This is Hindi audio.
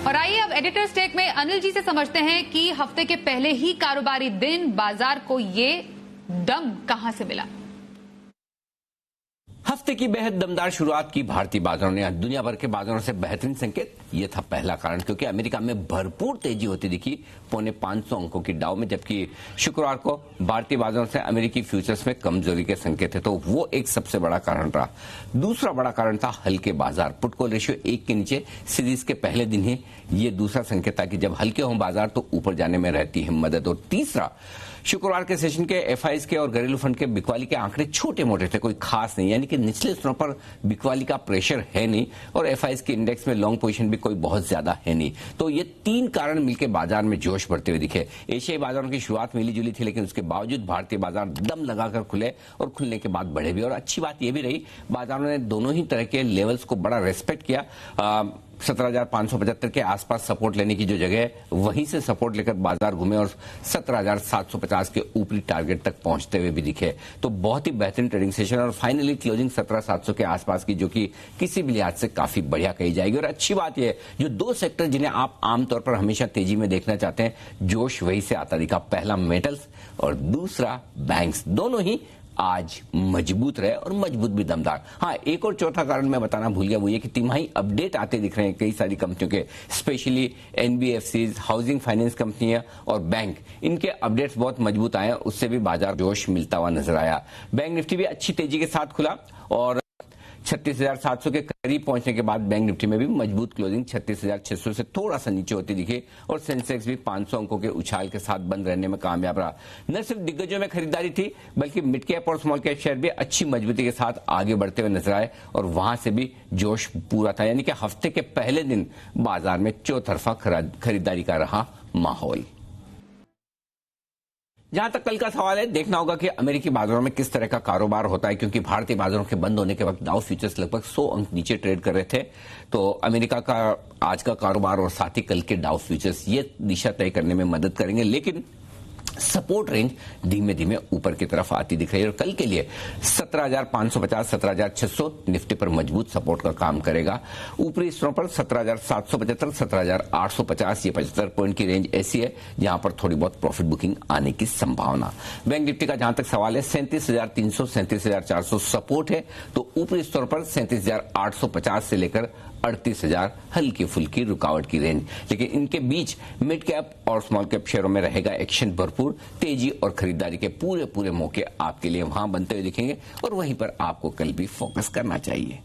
और आइए अब एडिटर्स टेक में अनिल जी से समझते हैं कि हफ्ते के पहले ही कारोबारी दिन बाजार को ये दम कहां से मिला। हफ्ते की बेहद दमदार शुरुआत की भारतीय बाजारों ने। दुनिया भर के बाजारों से बेहतरीन संकेत ये था पहला कारण, क्योंकि अमेरिका में भरपूर तेजी होती दिखी 450 अंकों की डाउ में, जबकि शुक्रवार को भारतीय बाजारों से अमेरिकी फ्यूचर्स में कमजोरी के संकेत थे, तो वो एक सबसे बड़ा कारण रहा। दूसरा बड़ा कारण था हल्के बाजार। पुट कॉल रेशियो 1 के नीचे सीरीज के पहले दिन ही ये दूसरा संकेत था कि जब हल्के हों बाजार तो ऊपर जाने में रहती है मदद। और तीसरा, शुक्रवार के सेशन के एफआईज के और घरेलू फंड के बिकवाली के आंकड़े छोटे मोटे थे, कोई खास नहीं, यानी कि निचले स्तरों पर बिकवाली का प्रेशर है नहीं और एफआईज के इंडेक्स में लॉन्ग पोजीशन भी कोई बहुत ज्यादा है नहीं। तो ये 3 कारण मिलकर बाजार में जोश बढ़ते हुए दिखे। एशियाई बाजारों की शुरुआत मिली जुली थी, लेकिन उसके बावजूद भारतीय बाजार दम लगाकर खुले और खुलने के बाद बढ़े भी। और अच्छी बात यह भी रही, बाजारों ने दोनों ही तरह के लेवल्स को बड़ा रेस्पेक्ट किया। 17,575 के आसपास सपोर्ट लेने की जो जगह है, वहीं से सपोर्ट लेकर बाजार घूमे और 17,750 के ऊपरी टारगेट तक पहुंचते हुए भी दिखे। तो बहुत ही बेहतरीन ट्रेडिंग सेशन और फाइनली क्लोजिंग 17,700 के आसपास की, जो कि किसी भी लिहाज से काफी बढ़िया कही जाएगी। और अच्छी बात यह है, जो 2 सेक्टर जिन्हें आप आमतौर पर हमेशा तेजी में देखना चाहते हैं, जोश वहीं से आता दिखा। पहला मेटल्स और दूसरा बैंक्स, दोनों ही आज मजबूत रहे और मजबूत भी दमदार। हाँ, एक और चौथा कारण मैं बताना भूल गया, वो ये कि तिमाही अपडेट आते दिख रहे हैं कई सारी कंपनियों के, स्पेशली एनबीएफसीज, हाउसिंग फाइनेंस कंपनियां और बैंक, इनके अपडेट्स बहुत मजबूत आए, उससे भी बाजार जोश मिलता हुआ नजर आया। बैंक निफ्टी भी अच्छी तेजी के साथ खुला और 36,700 के करीब पहुंचने के बाद बैंक निफ्टी में भी मजबूत क्लोजिंग 36,600 से थोड़ा सा नीचे होती दिखी और सेंसेक्स भी 500 अंकों के उछाल के साथ बंद रहने में कामयाब रहा। न सिर्फ दिग्गजों में खरीदारी थी, बल्कि मिड कैप और स्मॉल कैप शेयर भी अच्छी मजबूती के साथ आगे बढ़ते हुए नजर आए और वहां से भी जोश पूरा था। यानी कि हफ्ते के पहले दिन बाजार में चौतरफा खरीदारी का रहा माहौल। जहां तक कल का सवाल है, देखना होगा कि अमेरिकी बाजारों में किस तरह का कारोबार होता है, क्योंकि भारतीय बाजारों के बंद होने के वक्त डाउ फ्यूचर्स लगभग 100 अंक नीचे ट्रेड कर रहे थे। तो अमेरिका का आज का कारोबार और साथ ही कल के डाउ फ्यूचर्स ये दिशा तय करने में मदद करेंगे, लेकिन सपोर्ट रेंज धीमे धीमे ऊपर की तरफ आती दिख रही है और कल के लिए 17,550, 17,600 निफ्टी पर मजबूत सपोर्ट का काम करेगा। ऊपरी स्तरों पर 17,775, 17,850, ये 75 पॉइंट की रेंज ऐसी है जहां पर थोड़ी बहुत प्रॉफिट बुकिंग आने की संभावना। बैंक निफ्टी का जहां तक सवाल है, 37,300, 37,400 सपोर्ट है, तो ऊपरी स्तरों पर 37,850 से लेकर 38,000 हल्की फुल्की रुकावट की रेंज। लेकिन इनके बीच मिड कैप और स्मॉल कैप शेयरों में रहेगा एक्शन भरपूर, तेजी और खरीदारी के पूरे मौके आपके लिए वहां बनते हुए दिखेंगे और वहीं पर आपको कल भी फोकस करना चाहिए।